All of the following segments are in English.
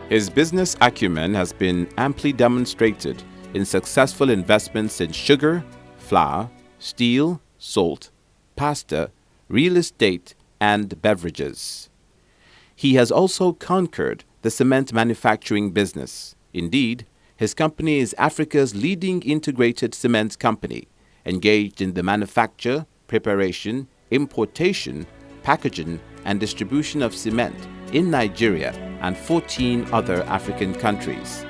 His business acumen has been amply demonstrated in successful investments in sugar, flour, steel, salt, pasta, real estate, and beverages. He has also conquered the cement manufacturing business. Indeed, his company is Africa's leading integrated cement company, engaged in the manufacture, preparation, importation, packaging, and distribution of cement in Nigeria and 14 other African countries.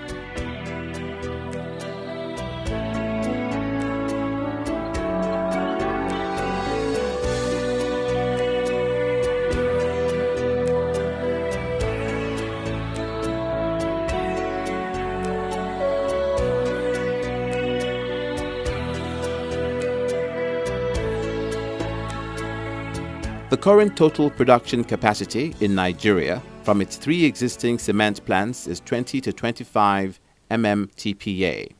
The current total production capacity in Nigeria from its 3 existing cement plants is 20 to 25 mmtpa.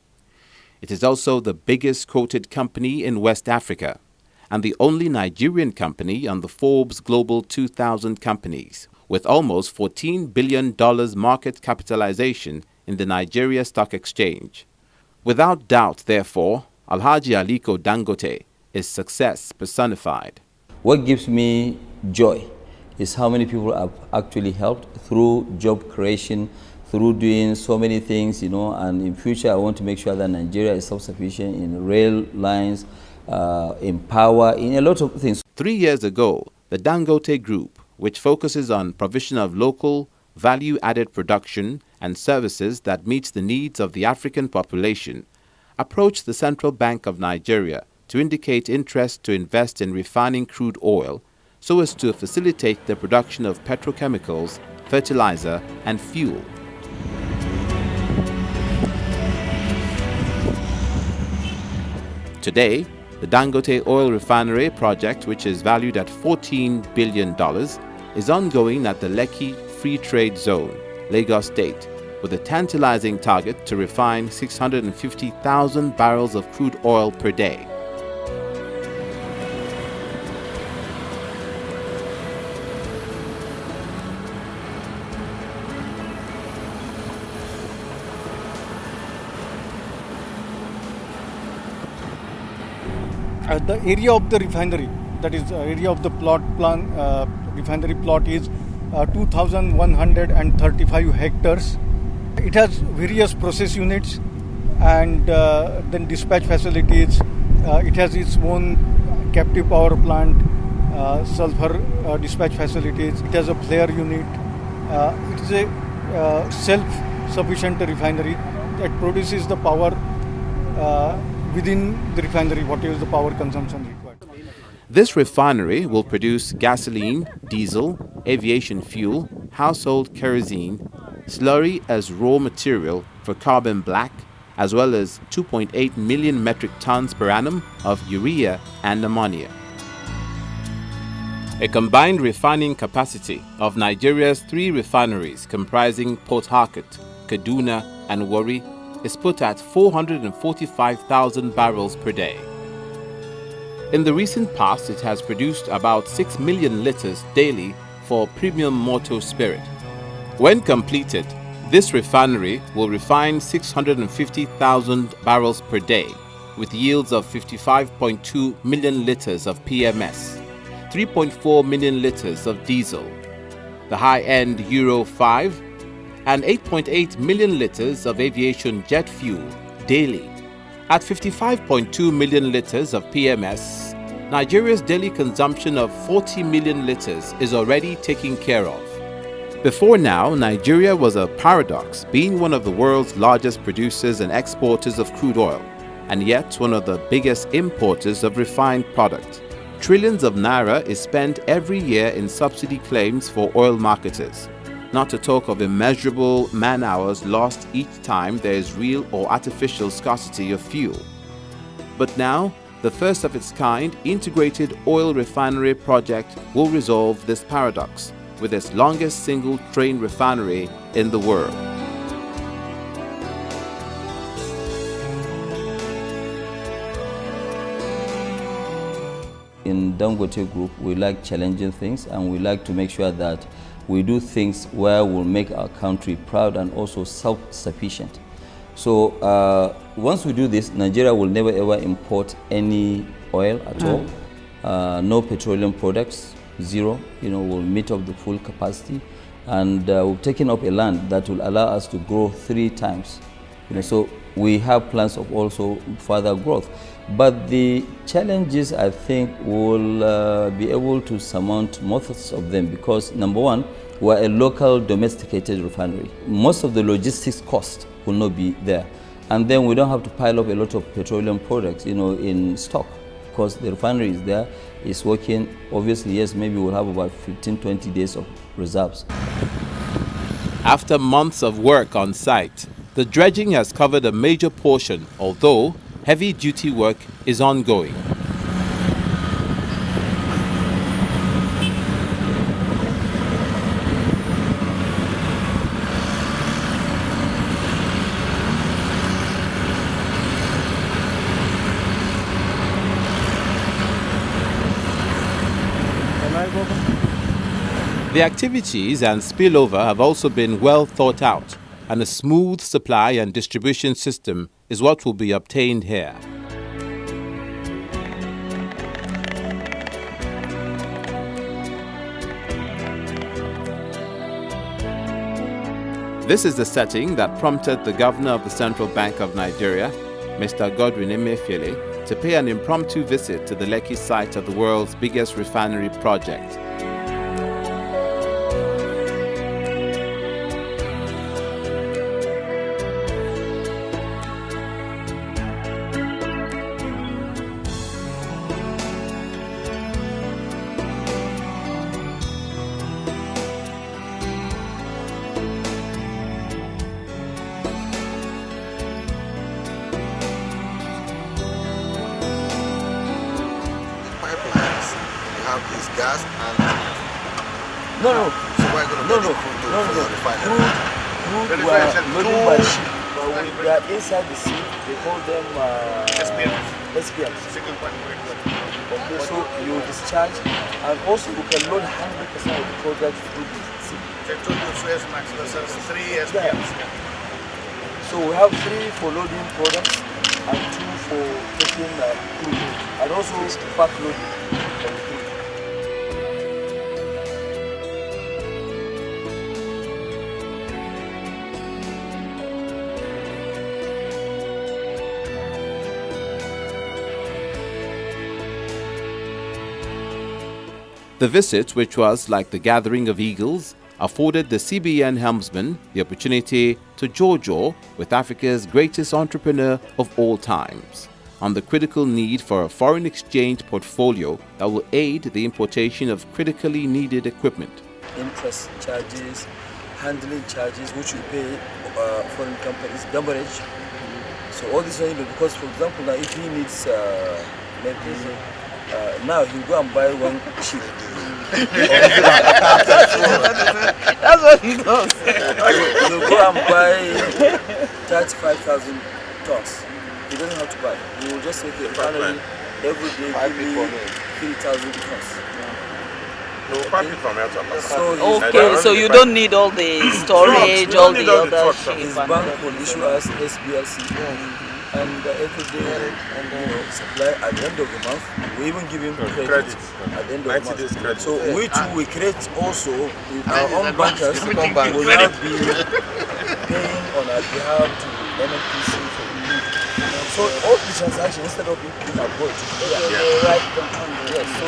It is also the biggest quoted company in West Africa and the only Nigerian company on the Forbes Global 2000 companies, with almost $14 billion market capitalization in the Nigeria Stock Exchange. Without doubt, therefore, Alhaji Aliko Dangote is success personified. What gives me joy is how many people I've actually helped through job creation, through doing so many things, and in future I want to make sure that Nigeria is self-sufficient in rail lines, in power, in a lot of things. 3 years ago, the Dangote Group, which focuses on provision of local, value-added production and services that meets the needs of the African population, approached the Central Bank of Nigeria to indicate interest to invest in refining crude oil so as to facilitate the production of petrochemicals, fertilizer, and fuel. Today, the Dangote Oil Refinery project, which is valued at $14 billion, is ongoing at the Lekki Free Trade Zone, Lagos State, with a tantalizing target to refine 650,000 barrels of crude oil per day. The area of the refinery, that is area of the refinery plot is 2,135 hectares. It has various process units and then dispatch facilities. It has its own captive power plant, sulfur dispatch facilities. It has a flare unit. It is a self-sufficient refinery that produces the power within the refinery, whatever is the power consumption required. This refinery will produce gasoline, diesel, aviation fuel, household kerosene, slurry as raw material for carbon black, as well as 2.8 million metric tons per annum of urea and ammonia. A combined refining capacity of Nigeria's 3 refineries comprising Port Harcourt, Kaduna, and Warri is put at 445,000 barrels per day. In the recent past, it has produced about 6 million liters daily for premium Moto spirit. When completed, this refinery will refine 650,000 barrels per day with yields of 55.2 million liters of PMS, 3.4 million liters of diesel, the high-end Euro 5, and 8.8 million liters of aviation jet fuel daily. At 55.2 million liters of PMS, Nigeria's daily consumption of 40 million liters is already taken care of. Before now, Nigeria was a paradox, being one of the world's largest producers and exporters of crude oil, and yet one of the biggest importers of refined product. Trillions of naira is spent every year in subsidy claims for oil marketers, not to talk of immeasurable man-hours lost each time there is real or artificial scarcity of fuel. But now, the first of its kind integrated oil refinery project will resolve this paradox with its longest single train refinery in the world. In Dangote Group, we like challenging things and we like to make sure that we do things where we'll make our country proud and also self-sufficient. So once we do this, Nigeria will never ever import any oil at all. No petroleum products, zero. We'll meet up the full capacity, and we've taken up a land that will allow us to grow 3 times. So we have plans of also further growth. But the challenges, I think, will be able to surmount most of them because, number one, we're a local domesticated refinery. Most of the logistics cost will not be there. And then we don't have to pile up a lot of petroleum products, in stock because the refinery is there, it's working. Obviously, yes, maybe we'll have about 15-20 days of reserves. After months of work on site, the dredging has covered a major portion, although heavy-duty work is ongoing. The activities and spillover have also been well thought out, and a smooth supply and distribution system is what will be obtained here. This is the setting that prompted the governor of the Central Bank of Nigeria, Mr. Godwin Emefiele, to pay an impromptu visit to the Lekki site of the world's biggest refinery project. Is gas and No. So we're going to No. the refinery. Crude were loading by ship, but when they are inside the sea, they call them SPMs. Okay, so you discharge, and also you can load 100% of the product through the sea. They told you Suez Max, there's 3 SPMs. Yeah. So we have 3 for loading products and 2 for taking crude, and also back loading of the crude. The visit, which was like the gathering of eagles, afforded the CBN helmsman the opportunity to jaw with Africa's greatest entrepreneur of all times on the critical need for a foreign exchange portfolio that will aid the importation of critically needed equipment. Interest charges, handling charges, which you pay foreign companies, demurrage. So all this, because for example, now if he needs maybe now he'll go and buy 1 ship. That's what he does. He'll go and buy 35,000 tons. He doesn't have to buy. He will just say, okay, finally, every day give me 3,000 tons. So you don't need all the storage, all the other shit. His bank will issue us SBLC. And every day, supply at the end of the month. We even give him credit at the end of the month. So we too, we create also with our own bankers will now be paying on our behalf to NNPC for relief. So all the transactions, instead of being abroad, so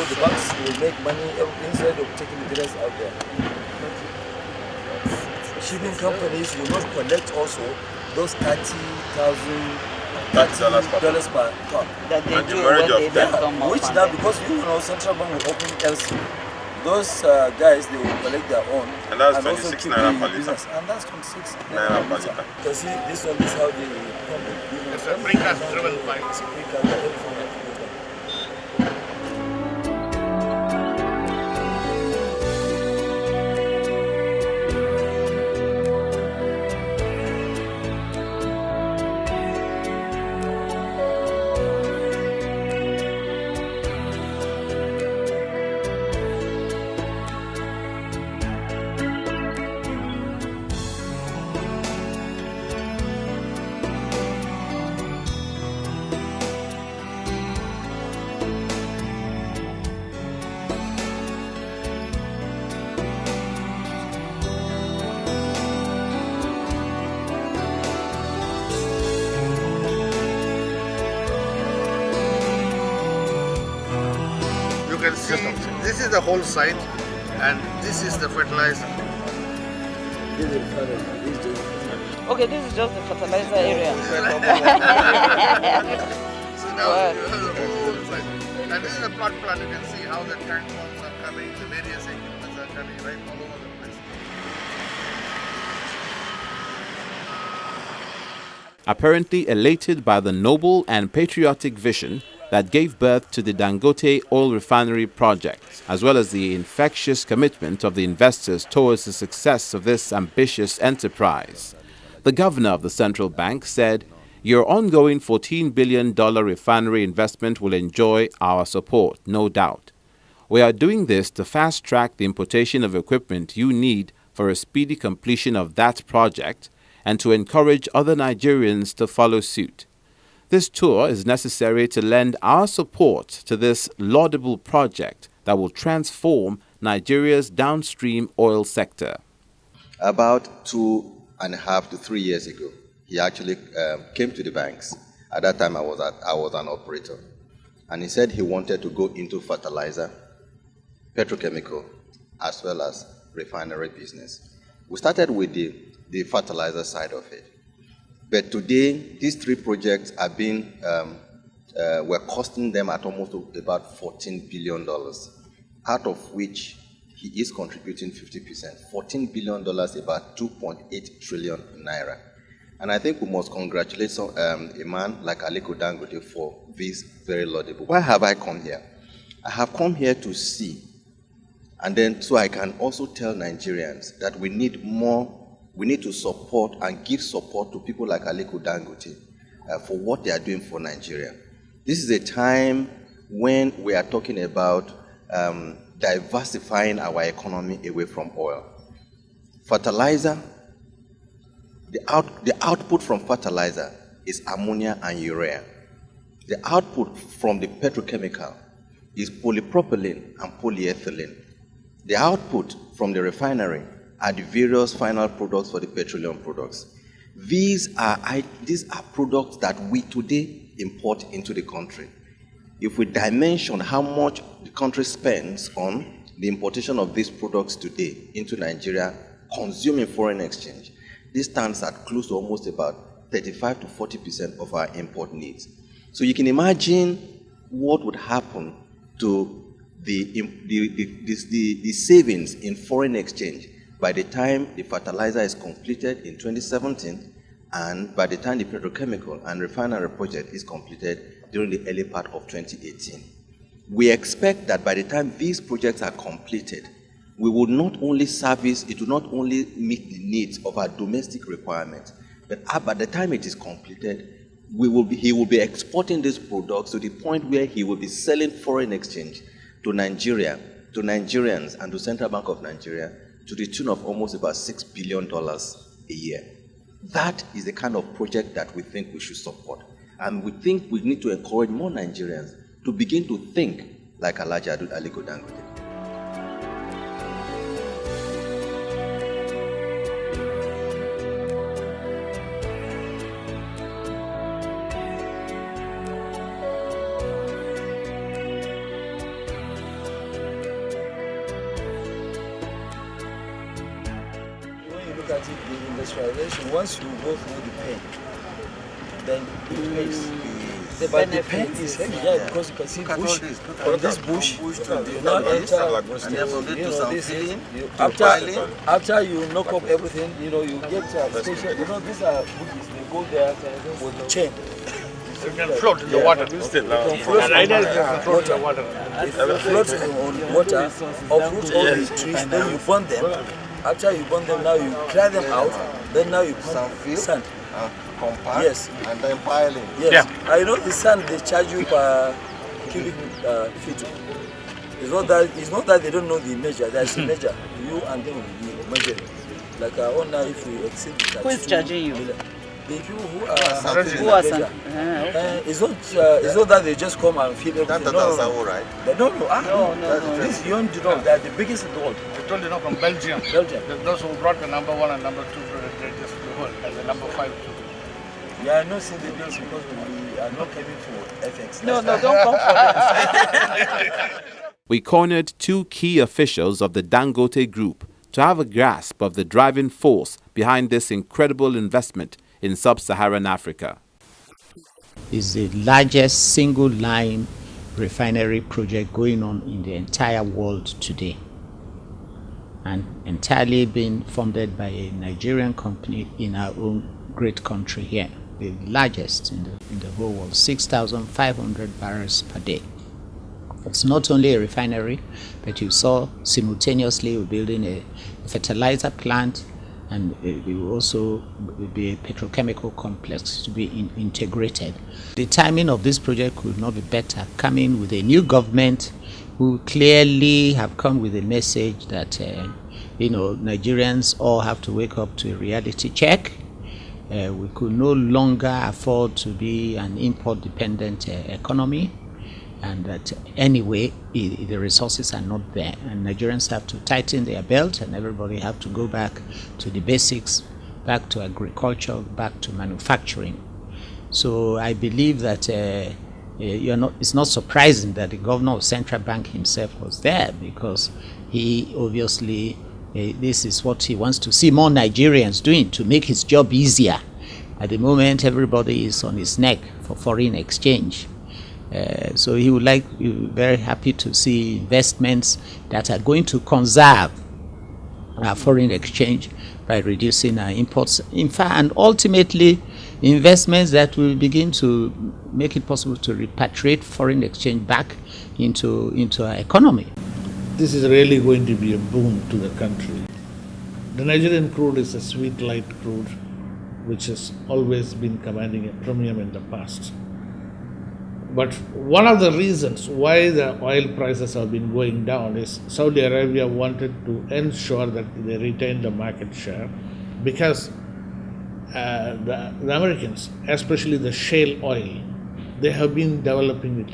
the banks will make money instead of taking the business out there. Shipping companies will not collect also those $30,000 per ton. That they do when they don't come up. Which now, because Central Bank will open LC, those guys, they will collect their own. And that's and 26 also keep naira the per business. litre. And that's 26 Naira per litre. Because see, this one is how they come. It's a precast driven pipe. It's a precast, everything. can see, this is the whole site, and this is the fertilizer. Okay, this is just the fertilizer area. So now you have the whole site. And this is the plot plan. You can see how the tank pumps are coming, the various equipments are coming right all over the place. Apparently elated by the noble and patriotic vision that gave birth to the Dangote oil refinery project, as well as the infectious commitment of the investors towards the success of this ambitious enterprise, the governor of the central bank said, "Your ongoing $14 billion refinery investment will enjoy our support, no doubt. We are doing this to fast-track the importation of equipment you need for a speedy completion of that project and to encourage other Nigerians to follow suit. This tour is necessary to lend our support to this laudable project that will transform Nigeria's downstream oil sector." About 2.5 to 3 years ago, he actually came to the banks. At that time, I was an operator. And he said he wanted to go into fertilizer, petrochemical, as well as refinery business. We started with the fertilizer side of it. But today, these three projects are being, we're costing them at almost about $14 billion, out of which he is contributing 50%. $14 billion, about 2.8 trillion naira. And I think we must congratulate a man like Aliko Dangote for this very laudable. Why have I come here? I have come here to see, and then so I can also tell Nigerians that we need more. We need to support and give support to people like Aliko Dangote for what they are doing for Nigeria. This is a time when we are talking about diversifying our economy away from oil. Fertilizer, the output from fertilizer is ammonia and urea. The output from the petrochemical is polypropylene and polyethylene. The output from the refinery are the various final products for the petroleum products. These are products that we today import into the country. If we dimension how much the country spends on the importation of these products today into Nigeria, consuming foreign exchange, this stands at close to almost about 35 to 40% of our import needs. So you can imagine what would happen to the savings in foreign exchange by the time the fertilizer is completed in 2017, and by the time the petrochemical and refinery project is completed during the early part of 2018. We expect that by the time these projects are completed, we will not only service, it will not only meet the needs of our domestic requirements, but by the time it is completed, he will be exporting these products to the point where he will be selling foreign exchange to Nigeria, to Nigerians, and to Central Bank of Nigeria to the tune of almost about $6 billion a year. That is the kind of project that we think we should support. And we think we need to encourage more Nigerians to begin to think like Alhaji Aliko Dangote. At it, the industrialization, once you go through the pain, then it pays. But the pain is heavy, because you can see bush, from this bush, you now enter, after you knock up everything, you get station, these are bushes, they go there with the chain. You can float in the water. If you float on water, uproot all the trees, then you burn them. After you burn them, now you clear them out, then now you put sand. Compact, yes. And then piling. Yes. Yeah. I know the sand they charge you per cubic feet. It's not that they don't know the measure. There's a measure. You and them will measure it. Like now, if you exceed that. Who is charging you? The people who are it's not that they just come and fill everything. That's right. They don't know. No. This is beyond the world. They are the biggest in the world. I told you from Belgium. Those who brought the number 1 and number 2 greatest in the world, and the number 5 too. Yeah, I know see the bills because we are not coming for FX. No, don't come for that. We cornered two key officials of the Dangote Group to have a grasp of the driving force behind this incredible investment in sub-Saharan Africa. It's the largest single-line refinery project going on in the entire world today, and entirely being funded by a Nigerian company in our own great country here, the largest in the whole world, 6,500 barrels per day. It's not only a refinery, but you saw simultaneously we're building a fertilizer plant, and it will also be a petrochemical complex to be integrated. The timing of this project could not be better, coming with a new government who clearly have come with a message that Nigerians all have to wake up to a reality check. We could no longer afford to be an import-dependent economy, and that anyway the resources are not there, and Nigerians have to tighten their belt, and everybody have to go back to the basics, back to agriculture, back to manufacturing. So I believe that it's not surprising that the governor of Central Bank himself was there, because he obviously this is what he wants to see more Nigerians doing to make his job easier. At the moment, everybody is on his neck for foreign exchange. So he would very happy to see investments that are going to conserve our foreign exchange by reducing our imports. In fact, and ultimately, investments that will begin to make it possible to repatriate foreign exchange back into our economy. This is really going to be a boon to the country. The Nigerian crude is a sweet light crude, which has always been commanding a premium in the past. But one of the reasons why the oil prices have been going down is Saudi Arabia wanted to ensure that they retain the market share, because the Americans, especially the shale oil, they have been developing it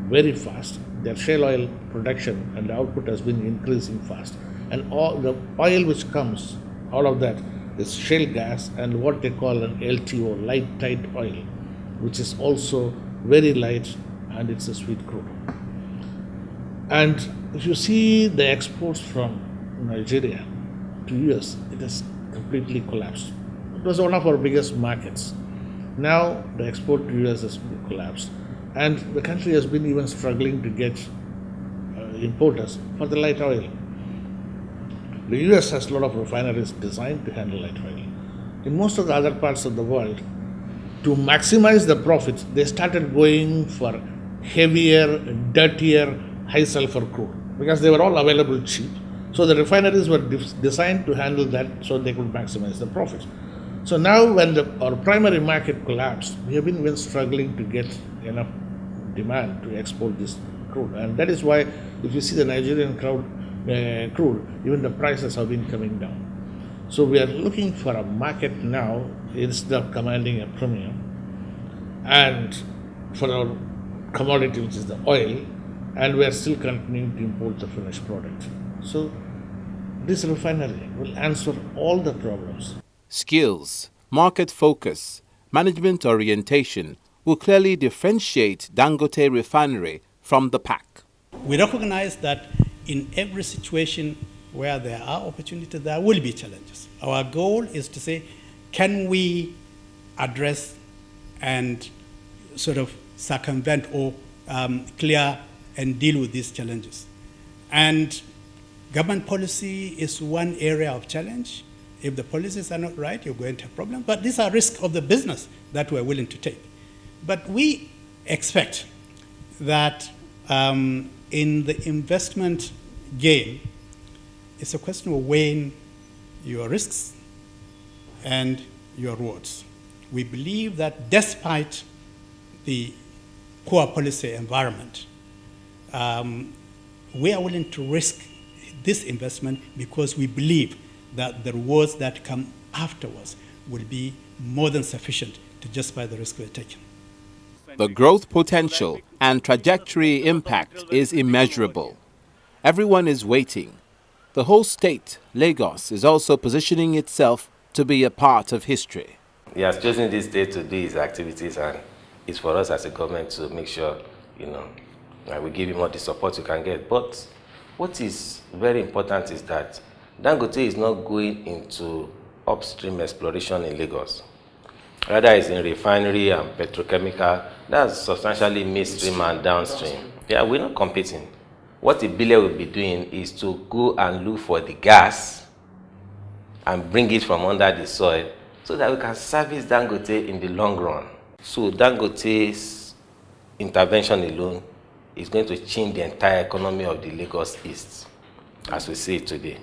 very fast. Their shale oil production and the output has been increasing fast. And all the oil which comes out of that is shale gas and what they call an LTO, light tight oil, which is also very light, and it's a sweet crude. And if you see the exports from Nigeria to US, it has completely collapsed. It was one of our biggest markets. Now the export to US has collapsed, and the country has been even struggling to get importers for the light oil. The US has a lot of refineries designed to handle light oil. In most of the other parts of the world, to maximize the profits, they started going for heavier, dirtier, high sulfur crude, because they were all available cheap. So the refineries were designed to handle that so they could maximize the profits. So now when our primary market collapsed, we have been struggling to get enough demand to export this crude. And that is why if you see the Nigerian crude, even the prices have been coming down. So we are looking for a market now instead of commanding a premium, and for our commodity, which is the oil, and we are still continuing to import the finished product. So this refinery will answer all the problems. Skills, market focus, management orientation will clearly differentiate Dangote Refinery from the pack. We recognize that in every situation where there are opportunities, there will be challenges. Our goal is to say, can we address and sort of circumvent or clear and deal with these challenges? And government policy is one area of challenge. If the policies are not right, you're going to have a problem. But these are risks of the business that we're willing to take. But we expect that in the investment game, it's a question of weighing your risks and your rewards. We believe that despite the poor policy environment, we are willing to risk this investment because we believe that the rewards that come afterwards will be more than sufficient to justify the risk we're taking. The growth potential and trajectory impact is immeasurable. Everyone is waiting. The whole state, Lagos, is also positioning itself to be a part of history. He has chosen this day to do his activities, and it's for us as a government to make sure, We give him all the support you can get. But what is very important is that Dangote is not going into upstream exploration in Lagos. Rather, it's in refinery and petrochemical. That's substantially midstream and downstream. Yeah, we're not competing. What Ibile will be doing is to go and look for the gas and bring it from under the soil so that we can service Dangote in the long run. So Dangote's intervention alone is going to change the entire economy of the Lagos East, as we see it today.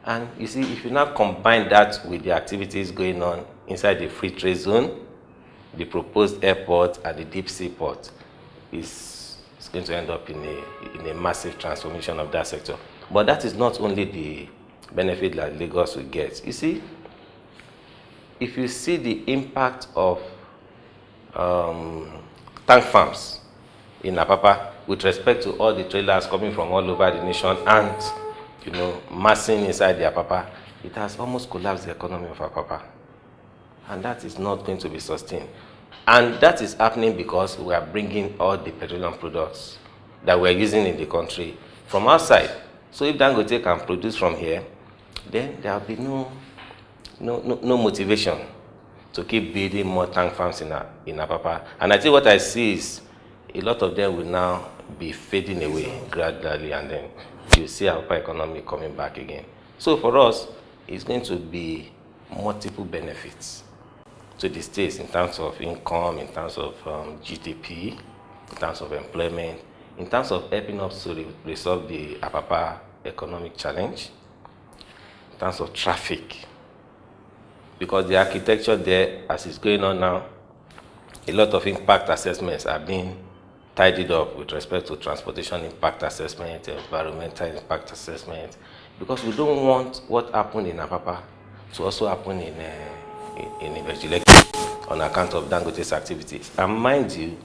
And you see, if you now combine that with the activities going on inside the free trade zone, the proposed airport and the deep sea port, it's going to end up in a massive transformation of that sector. But that is not only the benefit that Lagos will get. You see, if you see the impact of tank farms in Apapa with respect to all the trailers coming from all over the nation and massing inside the Apapa, it has almost collapsed the economy of Apapa. And that is not going to be sustained. And that is happening because we are bringing all the petroleum products that we are using in the country from outside. So if Dangote can produce from here, then there will be no motivation to keep building more tank farms in Apapa. And I think what I see is a lot of them will now be fading away gradually, and then you see our economy coming back again. So for us, it's going to be multiple benefits to the states in terms of income, in terms of GDP, in terms of employment, in terms of helping us to resolve the Apapa economic challenge, in terms of traffic. Because the architecture there, as it's going on now, a lot of impact assessments are being tidied up with respect to transportation impact assessment, environmental impact assessment, because we don't want what happened in Apapa to also happen in Ibeju, Lekki on account of Dangote's activities. And mind you,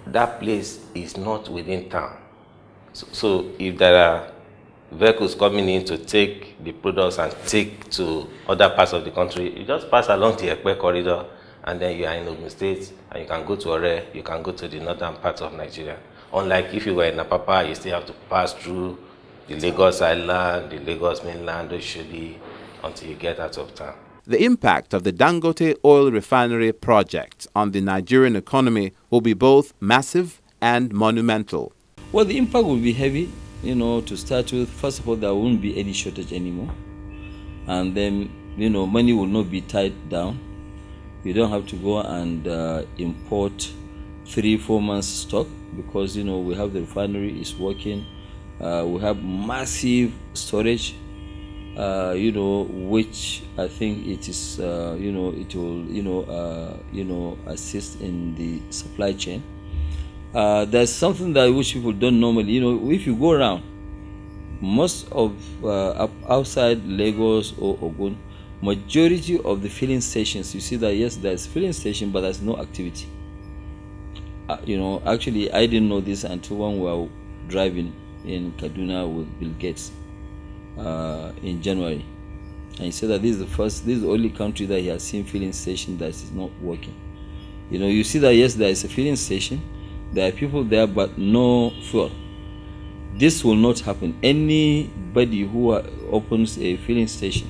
that place is not within town. So if there are vehicles coming in to take the products and take to other parts of the country, you just pass along the Ekpe corridor, and then you are in Ogun State, and you can go to Ore, you can go to the northern part of Nigeria. Unlike if you were in Apapa, you still have to pass through the Lagos Island, the Lagos mainland, Oshodi, until you get out of town. The impact of the Dangote oil refinery project on the Nigerian economy will be both massive and monumental. Well, the impact will be heavy, to start with. First of all, there won't be any shortage anymore. And then, money will not be tied down. You don't have to go and import 3-4 months stock because, we have the refinery is working. We have massive storage. Which I think it is, it will, assist in the supply chain. There's something that which people don't normally, if you go around, most of outside Lagos or Ogun, majority of the filling stations, you see that yes, there's filling station, but there's no activity. Actually, I didn't know this until when we were driving in Kaduna with Bill Gates. In January, and he said that this is the only country that he has seen filling station that is not working. You see that yes, there is a filling station, there are people there, but no fuel. This will not happen. Anybody who opens a filling station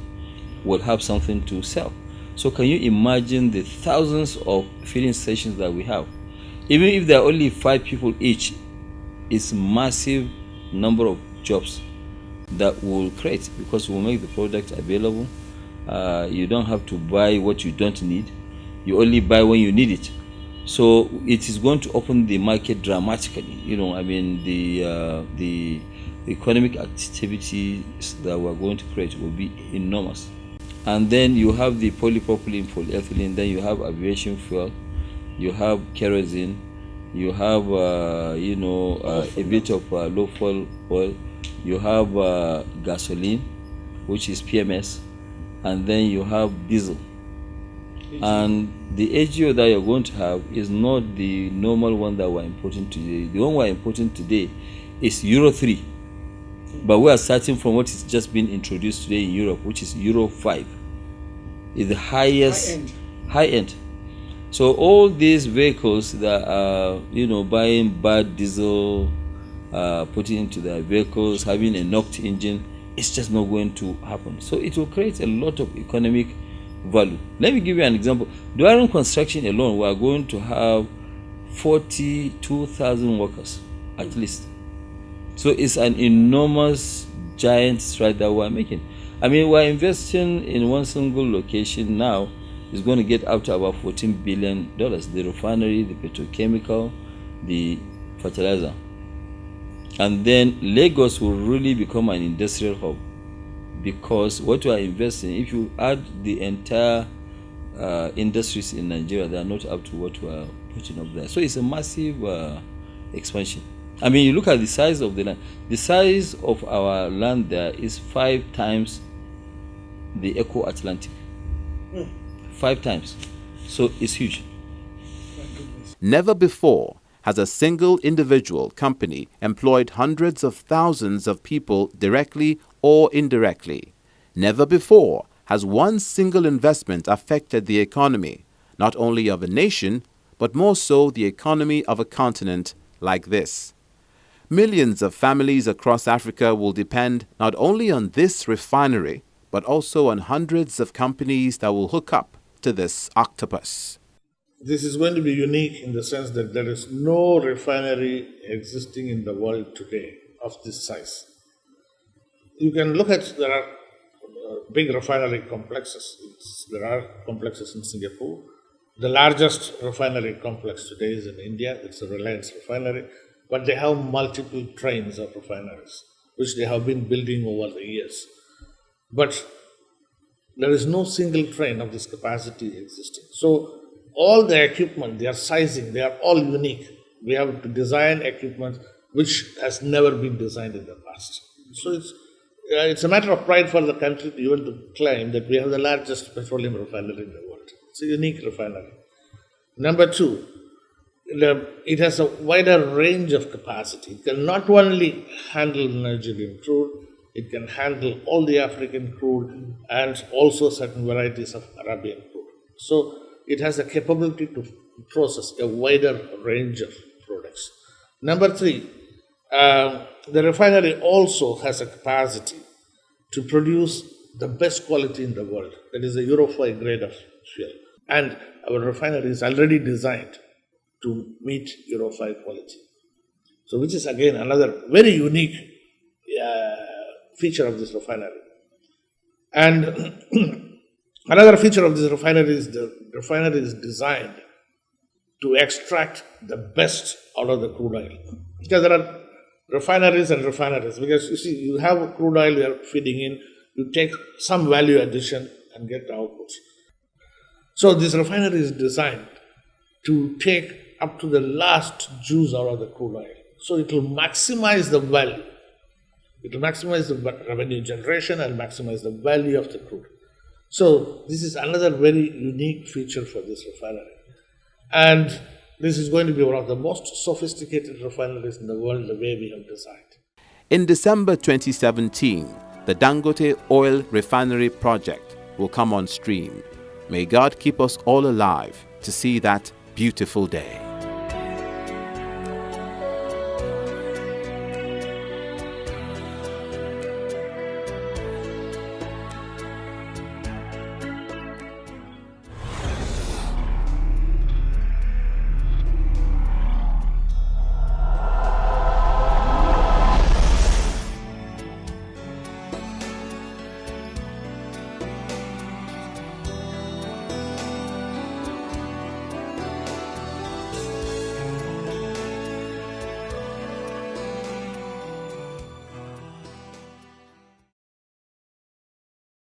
will have something to sell. So can you imagine the thousands of filling stations that we have? Even if there are only 5 people each, it's massive number of jobs that will create, because we'll make the product available. You don't have to buy what you don't need. You only buy when you need it. So it is going to open the market dramatically. The economic activities that we're going to create will be enormous. And then you have the polypropylene, polyethylene, then you have aviation fuel, you have kerosene, you have a bit of low-fuel oil, you have gasoline, which is PMS, and then you have diesel. And the HGO that you're going to have is not the normal one that we're importing today. The one we're importing today is Euro 3. But we are starting from what is just been introduced today in Europe, which is Euro 5. It's the highest high end. So all these vehicles that are, buying bad diesel, putting into their vehicles, having a knocked engine, it's just not going to happen. So it will create a lot of economic value. Let me give you an example. During construction alone, we are going to have 42,000 workers at least. So it's an enormous, giant stride that we're making. I mean, we're investing in one single location now. It's going to get up to about $14 billion. The refinery, the petrochemical, the fertilizer. And then Lagos will really become an industrial hub, because what we are investing, if you add the entire industries in Nigeria, they are not up to what we are putting up there. So it's a massive expansion. I mean, you look at the size of the land. The size of our land there is 5 times the Eco-Atlantic. 5 times. So it's huge. Never before has a single individual company employed hundreds of thousands of people directly or indirectly. Never before has one single investment affected the economy, not only of a nation, but more so the economy of a continent like this. Millions of families across Africa will depend not only on this refinery, but also on hundreds of companies that will hook up to this octopus. This is going to be unique in the sense that there is no refinery existing in the world today of this size. You can look at, there are big refinery complexes. There are complexes in Singapore. The largest refinery complex today is in India. It's a Reliance refinery. But they have multiple trains of refineries, which they have been building over the years. But there is no single train of this capacity existing. So all the equipment, their sizing, they are all unique. We have to design equipment which has never been designed in the past. So it's a matter of pride for the country to even to claim that we have the largest petroleum refinery in the world. It's a unique refinery. Number 2, it has a wider range of capacity. It can not only handle Nigerian crude, it can handle all the African crude and also certain varieties of Arabian crude. So it has the capability to process a wider range of products. Number 3, the refinery also has a capacity to produce the best quality in the world. That is a Euro 5 grade of fuel. And our refinery is already designed to meet Euro 5 quality. So which is again another very unique feature of this refinery. And another feature of this refinery is the refinery is designed to extract the best out of the crude oil. Because there are refineries and refineries. Because you see, you have crude oil you are feeding in, you take some value addition and get the outputs. So this refinery is designed to take up to the last juice out of the crude oil. So it will maximize the value. It will maximize the revenue generation and maximize the value of the crude. So this is another very unique feature for this refinery. And this is going to be one of the most sophisticated refineries in the world, the way we have designed. In December 2017, the Dangote Oil Refinery project will come on stream. May God keep us all alive to see that beautiful day.